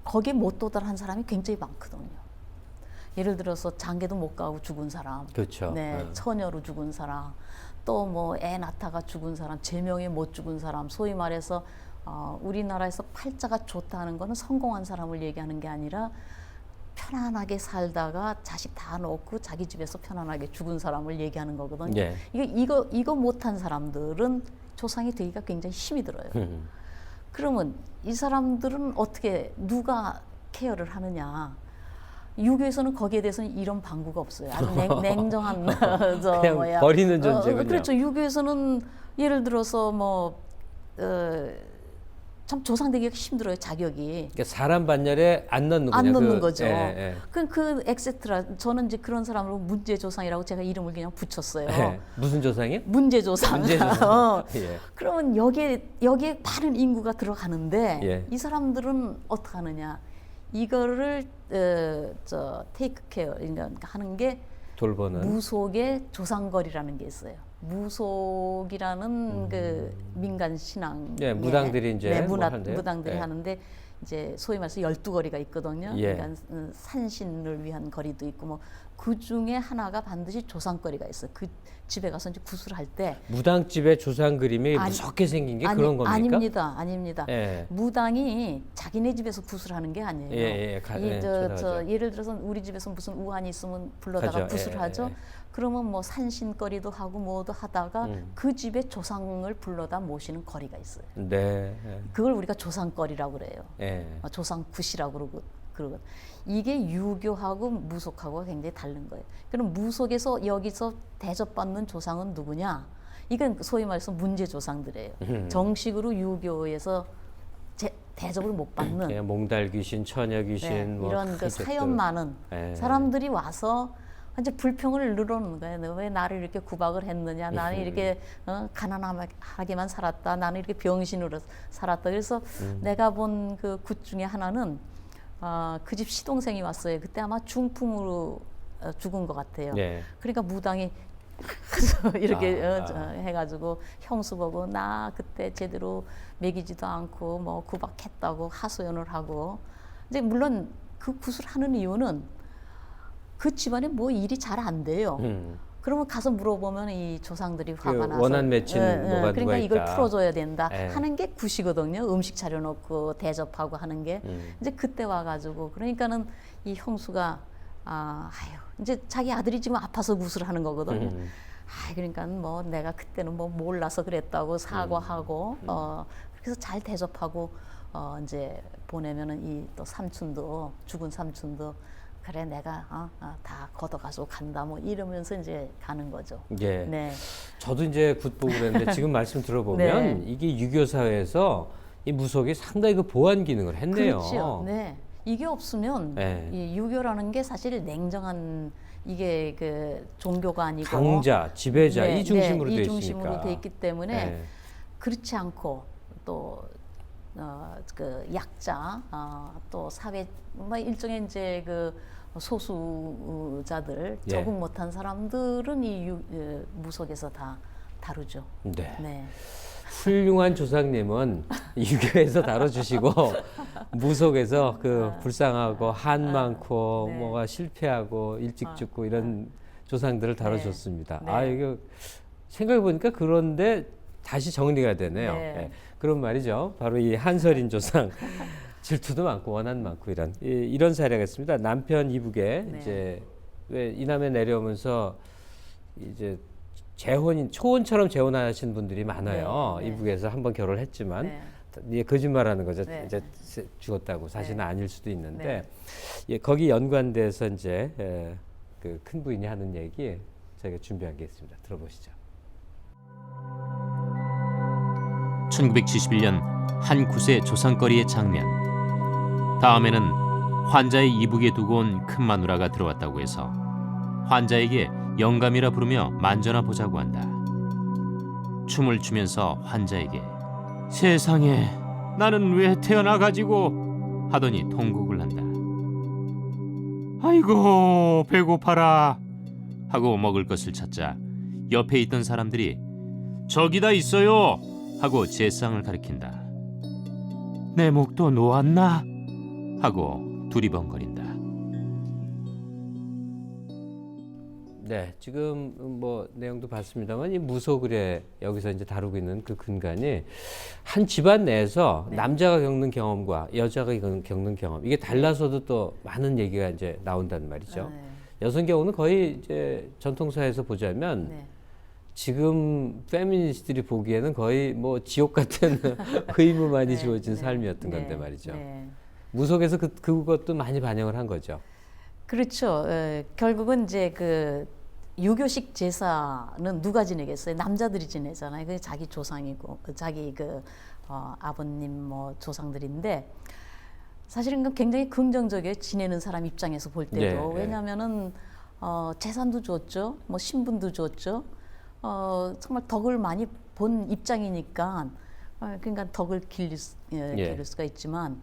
B: 거기에 못 도달한 사람이 굉장히 많거든요. 예를 들어서 장계도 못 가고 죽은 사람,
A: 그렇죠.
B: 네, 처녀로 죽은 사람, 또 뭐 애 낳다가 죽은 사람, 제명에 못 죽은 사람, 소위 말해서 우리나라에서 팔자가 좋다는 거는 성공한 사람을 얘기하는 게 아니라 편안하게 살다가 자식 다 놓고 자기 집에서 편안하게 죽은 사람을 얘기하는 거거든요.
A: 예.
B: 이거 못한 사람들은 조상이 되기가 굉장히 힘이 들어요. 그러면 이 사람들은 어떻게 누가 케어를 하느냐? 유교에서는 거기에 대해서는 이런 방구가 없어요. 아주 냉정한
A: 그냥 버리는 존재군요.
B: 그렇죠. 유교에서는 예를 들어서 참 조상되기가 힘들어요. 자격이.
A: 그러니까 사람 반열에 안 넣는
B: 안 넣는 거죠.
A: 예.
B: 그 엑세트라 저는 이제 그런 사람으로 문제조상이라고 제가 이름을 그냥 붙였어요.
A: 예. 무슨 조상이요?
B: 문제조상.
A: 문제조상. 예.
B: 그러면 여기에 많은 인구가 들어가는데
A: 예.
B: 이 사람들은 어떻게 하느냐? 이거를 테이크 케어 그러니까 하는 게
A: 돌보는
B: 무속의 조상거리라는 게 있어요. 무속이라는 그 민간 신앙,
A: 예, 무당들이 이제
B: 무당들이
A: 예.
B: 하는데 이제 소위 말해서 12거리가 있거든요.
A: 예.
B: 그러니까 산신을 위한 거리도 있고 뭐 그 중에 하나가 반드시 조상거리가 있어요. 그 집에 가서 이제 구슬할 때
A: 무당집에 조상 그림이 무섭게 생긴 게 그런 겁니까?
B: 아닙니다.
A: 예.
B: 무당이 자기네 집에서 구슬하는 게 아니에요. 예를 들어서 우리 집에서 무슨 우환이 있으면 불러다가 구슬하죠. 그러면 뭐 산신거리도 하고 뭐도 하다가 그 집에 조상을 불러다 모시는 거리가 있어요.
A: 네.
B: 그걸 우리가 조상거리라고 그래요.
A: 예.
B: 조상굿이라고 그러고 이게 유교하고 무속하고 굉장히 다른 거예요. 그럼 무속에서 여기서 대접받는 조상은 누구냐? 이건 소위 말해서 문제 조상들이에요. 정식으로 유교에서 대접을 못 받는
A: 그냥 몽달 귀신, 처녀 귀신
B: 네,
A: 뭐
B: 이런 그 사연 많은 사람들이 와서 이제 불평을 늘어놓는 거예요. 너 왜 나를 이렇게 구박을 했느냐? 나는 이렇게 가난하게만 살았다. 나는 이렇게 병신으로 살았다. 그래서 내가 본 그 굿 중에 하나는 그 집 시동생이 왔어요. 그때 아마 중풍으로 죽은 것 같아요.
A: 네.
B: 그러니까 무당이 이렇게 해가지고 형수 보고 나 그때 제대로 먹이지도 않고 뭐 구박했다고 하소연을 하고 이제 물론 그 굿을 하는 이유는 그 집안에 뭐 일이 잘 안 돼요. 그러면 가서 물어보면 이 조상들이 화가 나서
A: 원한 맺힌 뭐가
B: 그러니까
A: 누가
B: 이걸
A: 있다.
B: 풀어줘야 된다 하는 게 굿이거든요. 음식 차려놓고 대접하고 하는 게 이제 그때 와가지고 그러니까는 이 형수가 이제 자기 아들이 지금 아파서 굿을 하는 거거든요. 그러니까 뭐 내가 그때는 뭐 몰라서 그랬다고 사과하고 그래서 잘 대접하고 이제 보내면은 이 또 삼촌도 죽은 삼촌도 그래 내가 다 걷어가지고 간다 뭐 이러면서 이제 가는 거죠.
A: 예.
B: 네.
A: 저도 이제 굿 보고 그랬는데 지금 말씀 들어보면
B: 네.
A: 이게 유교 사회에서 이 무속이 상당히 그 보완 기능을 했네요.
B: 그렇죠. 네. 이게 없으면
A: 네.
B: 이 유교라는 게 사실 냉정한 이게 그 종교가 아니고
A: 강자, 지배자
B: 네,
A: 이 중심으로
B: 네,
A: 돼
B: 이
A: 있으니까.
B: 중심으로 돼 있기 때문에
A: 네.
B: 그렇지 않고 또 그 약자 또 사회 뭐 일종의 이제 그 소수자들
A: 예.
B: 적응 못한 사람들은 이 무속에서 다 다루죠.
A: 네.
B: 네.
A: 훌륭한 조상님은 유교에서 다뤄주시고 무속에서 그 불쌍하고 한 많고
B: 네.
A: 뭐가 실패하고 일찍 죽고 이런 조상들을 다뤄줬습니다.
B: 네.
A: 이거 생각해 보니까 그런데 다시 정리가 되네요.
B: 네.
A: 예. 그런 말이죠. 바로 이 한설인 조상. 질투도 많고 원한 많고 이런 사례가 있습니다. 남편 이북에
B: 네.
A: 이제 왜 이남에 내려오면서 이제 초혼처럼 재혼하신 분들이 많아요.
B: 네, 네.
A: 이북에서 한번 결혼했지만
B: 네.
A: 이게 거짓말하는 거죠.
B: 네.
A: 이제 죽었다고 사실은
B: 네.
A: 아닐 수도 있는데
B: 네.
A: 예, 거기 연관돼서 이제 그 큰 부인이 하는 얘기 저희가 준비한 게 있습니다. 들어보시죠.
C: 1971년 한 굿의 조상거리의 장면. 다음에는 환자의 이북에 두고 온 큰 마누라가 들어왔다고 해서 환자에게 영감이라 부르며 만져나 보자고 한다. 춤을 추면서 환자에게 세상에 나는 왜 태어나가지고 하더니 통곡을 한다. 아이고 배고파라 하고 먹을 것을 찾자 옆에 있던 사람들이 저기다 있어요 하고 제상을 가리킨다. 내 목도 놓았나? 하고 두리번거린다.
A: 네, 지금 뭐 내용도 봤습니다만 이 무속을에 여기서 이제 다루고 있는 그 근간이 한 집안 내에서
B: 네.
A: 남자가 겪는 경험과 여자가 겪는 경험 이게 달라서도 또 많은 얘기가 이제 나온다는 말이죠.
B: 네.
A: 여성 경우는 거의 이제 전통사에서 보자면
B: 네.
A: 지금 페미니스트들이 보기에는 거의 뭐 지옥 같은 의무만이
B: 네,
A: 주어진
B: 네,
A: 삶이었던
B: 네,
A: 건데 말이죠.
B: 네.
A: 무속에서 그것도 많이 반영을 한 거죠.
B: 그렇죠. 결국은 이제 그 유교식 제사는 누가 지내겠어요? 남자들이 지내잖아요. 그게 자기 조상이고 자기 아버님 뭐 조상들인데 사실은 그 굉장히 긍정적이에요. 지내는 사람 입장에서 볼 때도.
A: 네, 네.
B: 왜냐하면은 재산도 줬죠. 뭐 신분도 줬죠. 정말 덕을 많이 본 입장이니까 그러니까 덕을 기를 수가 있지만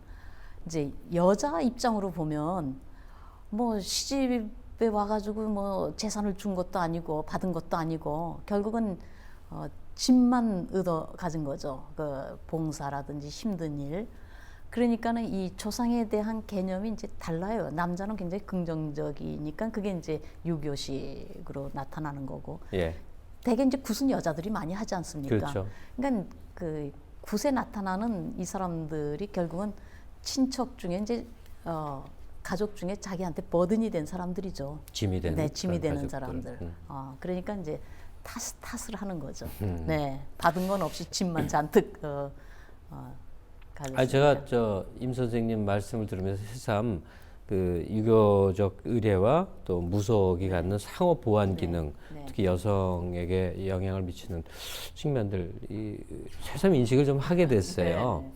B: 이제 여자 입장으로 보면 뭐 시집에 와가지고 뭐 재산을 준 것도 아니고 받은 것도 아니고 결국은 집만 얻어 가진 거죠. 그 봉사라든지 힘든 일. 그러니까는 이 조상에 대한 개념이 이제 달라요. 남자는 굉장히 긍정적이니까 그게 이제 유교식으로 나타나는 거고.
A: 예.
B: 대개 이제 굿은 여자들이 많이 하지 않습니까?
A: 그렇죠.
B: 그러니까 그 굿에 나타나는 이 사람들이 결국은 친척 중에 이제 가족 중에 자기한테 버든이 된 사람들이죠.
A: 짐이 되는.
B: 네, 짐이 되는
A: 가족들.
B: 사람들. 그러니까 이제 탓을 하는 거죠. 네, 받은 건 없이 짐만 잔뜩 가졌으니까.
A: 제가 임 선생님 말씀을 들으면서 새삼 그 유교적 의례와 또 무속이 갖는 상호 보완 기능,
B: 네.
A: 특히 여성에게 영향을 미치는 측면들, 새삼 인식을 좀 하게 됐어요.
B: 네.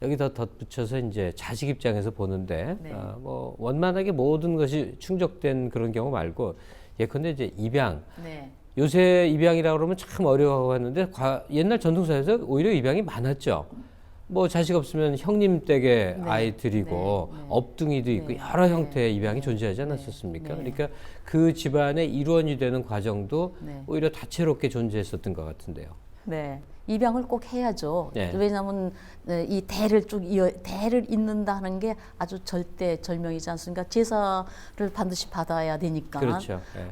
A: 여기 더 덧붙여서 이제 자식 입장에서 보는데,
B: 네.
A: 뭐 원만하게 모든 것이 충족된 그런 경우 말고, 예컨대 이제 입양.
B: 네.
A: 요새 입양이라고 그러면 참 어려워하고 하는데, 옛날 전통사에서 오히려 입양이 많았죠. 뭐 자식 없으면 형님 댁에
B: 네.
A: 아이 드리고
B: 네. 네.
A: 업둥이도 있고
B: 네.
A: 여러 형태의
B: 네.
A: 입양이
B: 네.
A: 존재하지
B: 네.
A: 않았었습니까?
B: 네.
A: 그러니까 그 집안의 일원이 되는 과정도
B: 네.
A: 오히려 다채롭게 존재했었던 것 같은데요.
B: 네, 입양을 꼭 해야죠.
A: 네.
B: 왜냐하면 이 대를 대를 잇는다는 게 아주 절명이지 않습니까? 제사를 반드시 받아야 되니까.
A: 그렇죠. 네.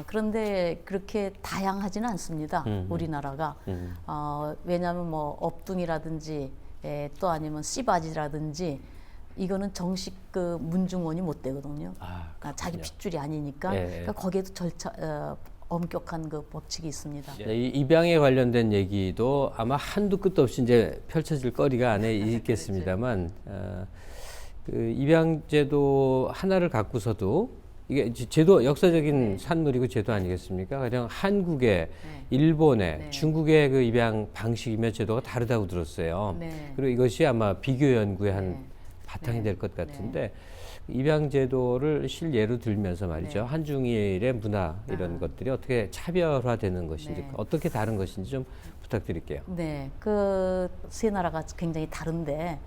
B: 그런데 그렇게 다양하지는 않습니다. 우리나라가. 왜냐하면 뭐 업둥이라든지 또 아니면 씨바지라든지 이거는 정식 그 문중원이 못 되거든요. 자기 핏줄이 아니니까.
A: 네.
B: 그러니까 거기에도 엄격한 그 법칙이 있습니다.
A: 이 입양에 관련된 얘기도 아마 한두 끝도 없이 이제 펼쳐질 거리가 안에 있겠습니다만, 그 입양제도 하나를 갖고서도 이게 제도 역사적인 산물이고 제도 아니겠습니까? 가령 한국의, 일본의, 중국의 그 입양 방식이며 제도가 다르다고 들었어요.
B: 네.
A: 그리고 이것이 아마 비교 연구의 한 바탕이 될 것 같은데 입양 제도를 실예로 들면서 말이죠. 한중일의 문화 이런 것들이 어떻게 차별화되는 것인지 어떻게 다른 것인지 좀 부탁드릴게요.
B: 네, 그 세 나라가 굉장히 다른데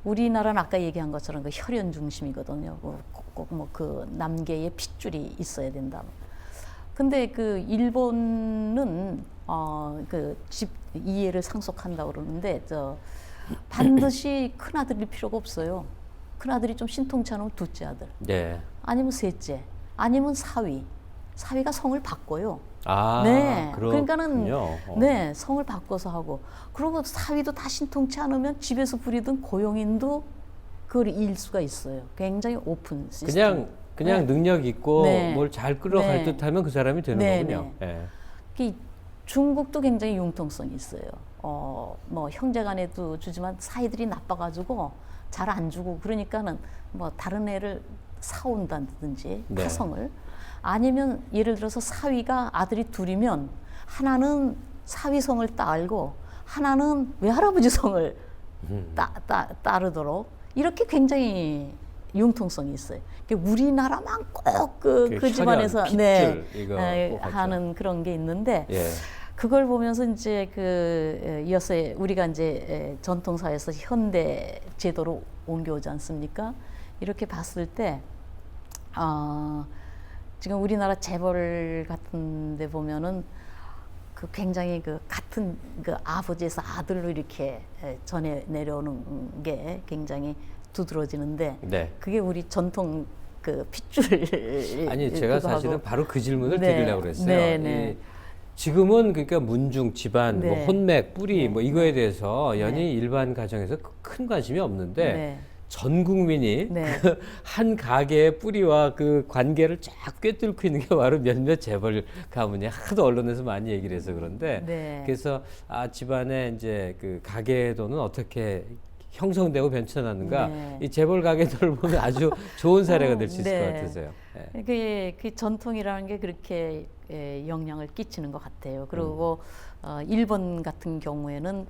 B: 우리나라는 아까 얘기한 것처럼 그 혈연 중심이거든요. 꼭 뭐 그 남계의 핏줄이 있어야 된다. 근데 그 일본은 그 집 이해를 상속한다고 그러는데 반드시 큰 아들일 필요가 없어요. 큰 아들이 좀 신통치 않으면 둘째 아들,
A: 네.
B: 아니면 셋째, 아니면 사위. 사위가 성을 바꿔요.
A: 네.
B: 그러니까는 네, 성을 바꿔서 하고 그리고 사위도 다 신통치 않으면 집에서 부리던 고용인도 그걸 일 수가 있어요. 굉장히 오픈 시스템.
A: 그냥 능력 있고 뭘 잘 끌어갈 듯하면 그 사람이 되는 거군요.
B: 네. 중국도 굉장히 융통성이 있어요. 뭐 형제간에도 주지만 사이들이 나빠가지고 잘 안 주고 그러니까는 뭐 다른 애를 사온다든지 파성을 아니면 예를 들어서 사위가 아들이 둘이면 하나는 사위 성을 따르고 하나는 외할아버지 성을 따르도록 이렇게 굉장히 융통성이 있어요. 우리나라만 꼭 그 집안에서 하는 그런 게 있는데 그걸 보면서 이제 이어서 우리가 이제 전통사에서 현대 제도로 옮겨오지 않습니까? 이렇게 봤을 때 지금 우리나라 재벌 같은 데 보면은 그 굉장히 그 같은 그 아버지에서 아들로 이렇게 전해 내려오는 게 굉장히 두드러지는데 그게 우리 전통 그 핏줄
A: 아니 제가
B: 그거 하고.
A: 사실은 바로 그 질문을
B: 네.
A: 드리려고 그랬어요.
B: 네, 네.
A: 지금은 그러니까 문중, 집안, 뭐
B: 네.
A: 혼맥, 뿌리
B: 네.
A: 뭐 이거에 대해서 연이
B: 네.
A: 일반 가정에서 큰 관심이 없는데
B: 네.
A: 전 국민이
B: 네.
A: 그 한 가게의 뿌리와 그 관계를 쫙 꿰뚫고 있는 게 바로 몇몇 재벌 가문이 하도 언론에서 많이 얘기를 해서 그런데
B: 네.
A: 그래서 집안의 이제 그 가계도는 어떻게 형성되고 변천하는가
B: 네.
A: 이 재벌 가계도를 보면 아주 좋은 사례가 될 수 있을
B: 네.
A: 것 같아서요.
B: 그 전통이라는 게 그렇게 영향을 끼치는 것 같아요. 그리고 일본 같은 경우에는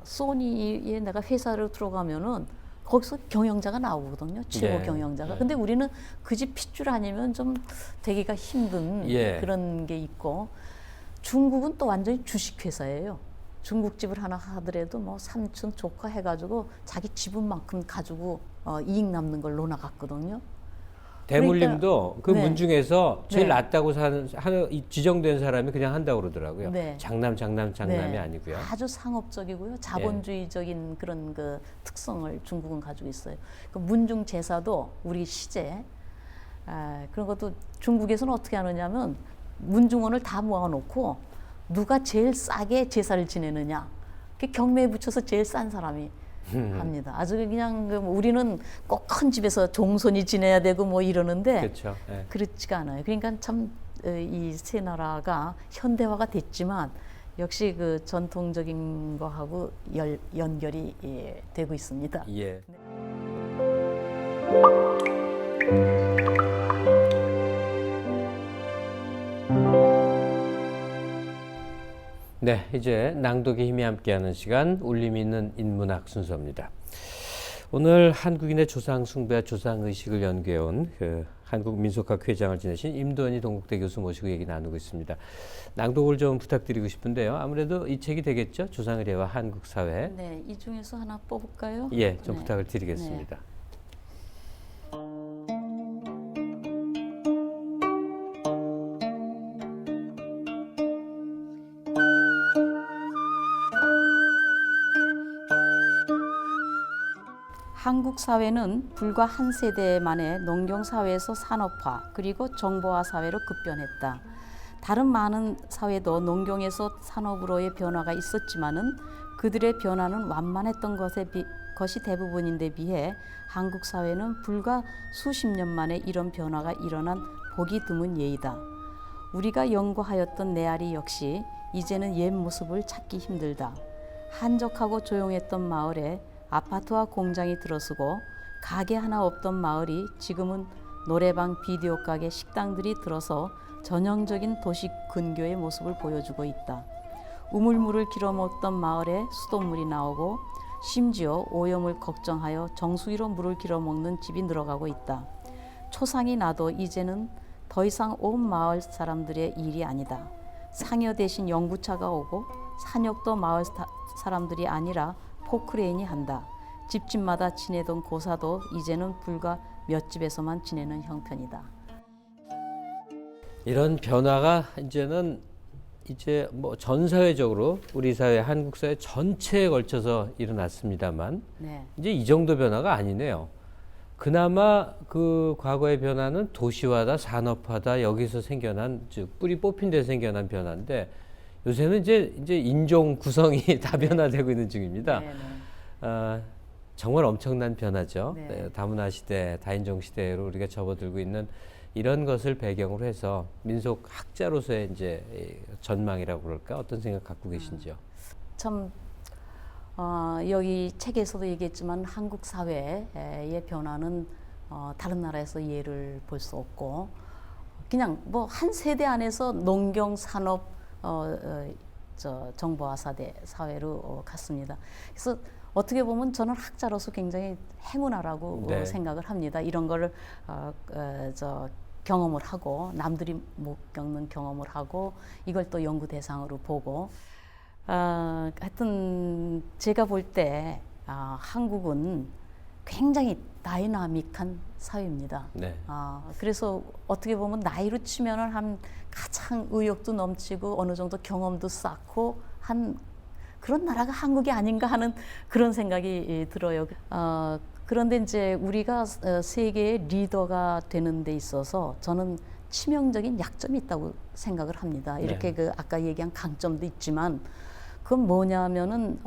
B: 소니에 내가 회사를 들어가면은 거기서 경영자가 나오거든요. 최고
A: 네.
B: 경영자가.
A: 네.
B: 근데 우리는 그 집 핏줄 아니면 좀 되기가 힘든
A: 예.
B: 그런 게 있고 중국은 또 완전히 주식회사예요. 중국집을 하나 하더라도 뭐 삼촌 조카 해가지고 자기 지분만큼 가지고 이익 남는 걸 논아갔거든요.
A: 대물림도 그
B: 네.
A: 문중에서 제일
B: 네.
A: 낫다고 이 지정된 사람이 그냥 한다고 그러더라고요.
B: 네.
A: 장남이
B: 네.
A: 아니고요.
B: 아주 상업적이고요. 자본주의적인 그런 그 특성을 중국은 가지고 있어요. 그 문중 제사도 우리 시제 그런 것도 중국에서는 어떻게 하느냐면 문중원을 다 모아놓고 누가 제일 싸게 제사를 지내느냐 그 경매에 붙여서 제일 싼 사람이 합니다. 아주 그냥 우리는 꼭 큰 집에서 종손이 지내야 되고 뭐 이러는데
A: 그렇죠. 예.
B: 그렇지가 않아요. 그러니까 참 이 세 나라가 현대화가 됐지만 역시 그 전통적인 거하고 연결이 되고 있습니다.
A: 예. 네, 이제 낭독의 힘이 함께하는 시간 울림이 있는 인문학 순서입니다. 오늘 한국인의 조상 숭배와 조상 의식을 연구해온 그 한국민속학 회장을 지내신 임도원이 동국대 교수 모시고 얘기 나누고 있습니다. 낭독을 좀 부탁드리고 싶은데요. 아무래도 이 책이 되겠죠? 조상의례와 한국 사회.
B: 네, 이 중에서 하나 뽑을까요?
A: 예, 좀
B: 네.
A: 부탁을 드리겠습니다.
B: 한국 사회는 불과 한 세대 만에 농경 사회에서 산업화 그리고 정보화 사회로 급변했다. 다른 많은 사회도 농경에서 산업으로의 변화가 있었지만은 그들의 변화는 완만했던 것이 대부분인데 비해 한국 사회는 불과 수십 년 만에 이런 변화가 일어난 보기 드문 예이다. 우리가 연구하였던 네아리 역시 이제는 옛 모습을 찾기 힘들다. 한적하고 조용했던 마을에 아파트와 공장이 들어서고 가게 하나 없던 마을이 지금은 노래방, 비디오 가게, 식당들이 들어서 전형적인 도시 근교의 모습을 보여주고 있다. 우물물을 길어먹던 마을에 수돗물이 나오고 심지어 오염을 걱정하여 정수기로 물을 길어먹는 집이 늘어가고 있다. 초상이 나도 이제는 더 이상 온 마을 사람들의 일이 아니다. 상여 대신 연구차가 오고 산역도 마을 사람들이 아니라 포크레인이 한다. 집집마다 지내던 고사도 이제는 불과 몇 집에서만 지내는 형편이다.
A: 이런 변화가 이제 뭐 전 사회적으로 우리 사회, 한국 사회 전체에 걸쳐서 일어났습니다만
B: 네.
A: 이제 이 정도 변화가 아니네요. 그나마 그 과거의 변화는 도시화다, 산업화다 여기서 생겨난 즉 뿌리 뽑힌 데 생겨난 변화인데 요새는 이제 인종 구성이 다 변화되고 있는 중입니다.
B: 네, 네.
A: 정말 엄청난 변화죠.
B: 네.
A: 다문화 시대, 다인종 시대로 우리가 접어들고 있는 이런 것을 배경으로 해서 민속 학자로서의 이제 전망이라고 그럴까 어떤 생각 갖고 계신지요?
B: 참 여기 책에서도 얘기했지만 한국 사회의 변화는 다른 나라에서 예를 볼 수 없고 그냥 뭐 한 세대 안에서 농경 산업 정보화 사회로 갔습니다. 그래서 어떻게 보면 저는 학자로서 굉장히 행운아라고
A: 네.
B: 생각을 합니다. 이런 거를 경험을 하고 남들이 못 겪는 경험을 하고 이걸 또 연구 대상으로 보고 하여튼 제가 볼 때 한국은 굉장히 다이나믹한 사회입니다.
A: 네.
B: 그래서 어떻게 보면 나이로 치면은 한 가장 의욕도 넘치고 어느 정도 경험도 쌓고 한 그런 나라가 한국이 아닌가 하는 그런 생각이 들어요. 그런데 이제 우리가 세계의 리더가 되는 데 있어서 저는 치명적인 약점이 있다고 생각을 합니다. 이렇게 그 아까 얘기한 강점도 있지만 그건 뭐냐면은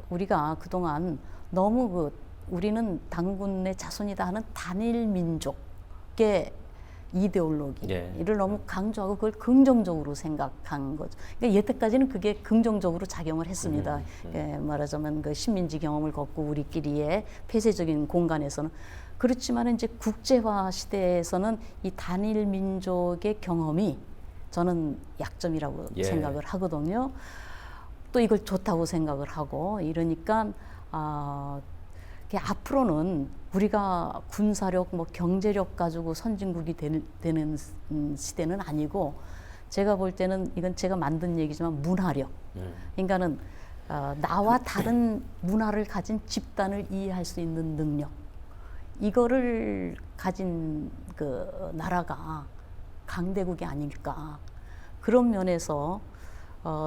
B: 우리가 그동안 너무 우리는 당군의 자손이다 하는 단일 민족의 이데올로기를 너무 강조하고 그걸 긍정적으로 생각한 거죠. 그러니까 여태까지는 그게 긍정적으로 작용을 했습니다. 말하자면 그 식민지 경험을 겪고 우리끼리의 폐쇄적인 공간에서는 그렇지만 이제 국제화 시대에서는 이 단일 민족의 경험이 저는 약점이라고 생각을 하거든요. 또 이걸 좋다고 생각을 하고 이러니까 앞으로는 우리가 군사력, 뭐 경제력 가지고 선진국이 되는 시대는 아니고 제가 볼 때는 이건 제가 만든 얘기지만 문화력. 그러니까는 나와 다른 문화를 가진 집단을 이해할 수 있는 능력. 이거를 가진 그 나라가 강대국이 아닐까. 그런 면에서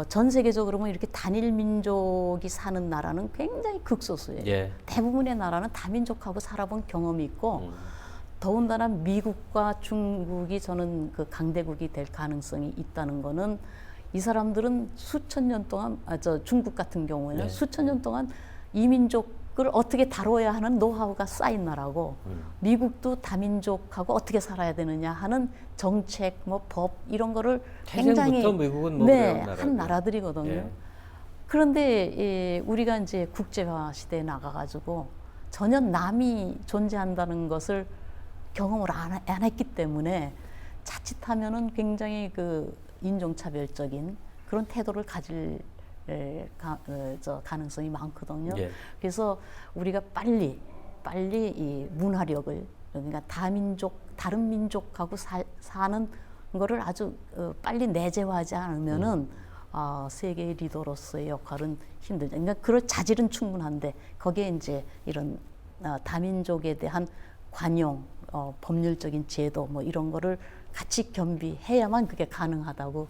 B: 전 세계적으로 보면 이렇게 단일 민족이 사는 나라는 굉장히 극소수예요. 대부분의 나라는 다민족하고 살아본 경험이 있고 더군다나 미국과 중국이 저는 그 강대국이 될 가능성이 있다는 거는 이 사람들은 수천 년 동안 중국 같은 경우에는 수천 년 동안 이민족을 어떻게 다뤄야 하는 노하우가 쌓인 나라고 미국도 다민족하고 어떻게 살아야 되느냐 하는 정책, 뭐 법 이런 거를 굉장히
A: 미국은 뭐
B: 한 나라들이거든요. 그런데 우리가 이제 국제화 시대에 나가가지고 전혀 남이 존재한다는 것을 경험을 안 했기 때문에 자칫하면은 굉장히 그 인종차별적인 그런 태도를 가질 가능성이 많거든요. 그래서 우리가 빨리 이 문화력을 그러니까 다른 민족하고 사는 거를 아주 빨리 내재화하지 않으면은 세계의 리더로서의 역할은 힘들죠. 그러니까 그럴 자질은 충분한데 거기에 이제 이런 다민족에 대한 관용, 법률적인 제도 뭐 이런 거를 같이 겸비해야만 그게 가능하다고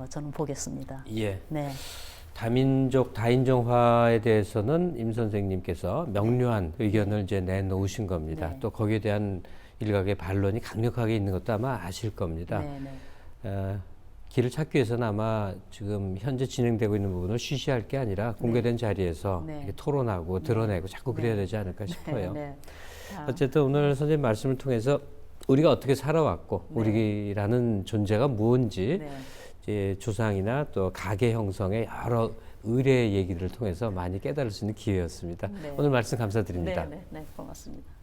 B: 저는 보겠습니다. 네.
A: 다민족 다인종화에 대해서는 임 선생님께서 명료한 의견을 이제 내놓으신 겁니다. 또 거기에 대한 일각의 반론이 강력하게 있는 것도 아마 아실 겁니다. 길을 찾기 위해서는 아마 지금 현재 진행되고 있는 부분을 쉬쉬할 게 아니라 공개된 자리에서 이렇게 토론하고 드러내고 자꾸 그래야 되지 않을까 싶어요. 어쨌든 오늘 선생님 말씀을 통해서 우리가 어떻게 살아왔고 우리라는 존재가 무엇인지 이제 조상이나 또 가계 형성의 여러 의례 얘기들을 통해서 많이 깨달을 수 있는 기회였습니다. 오늘 말씀 감사드립니다.
B: 네, 고맙습니다.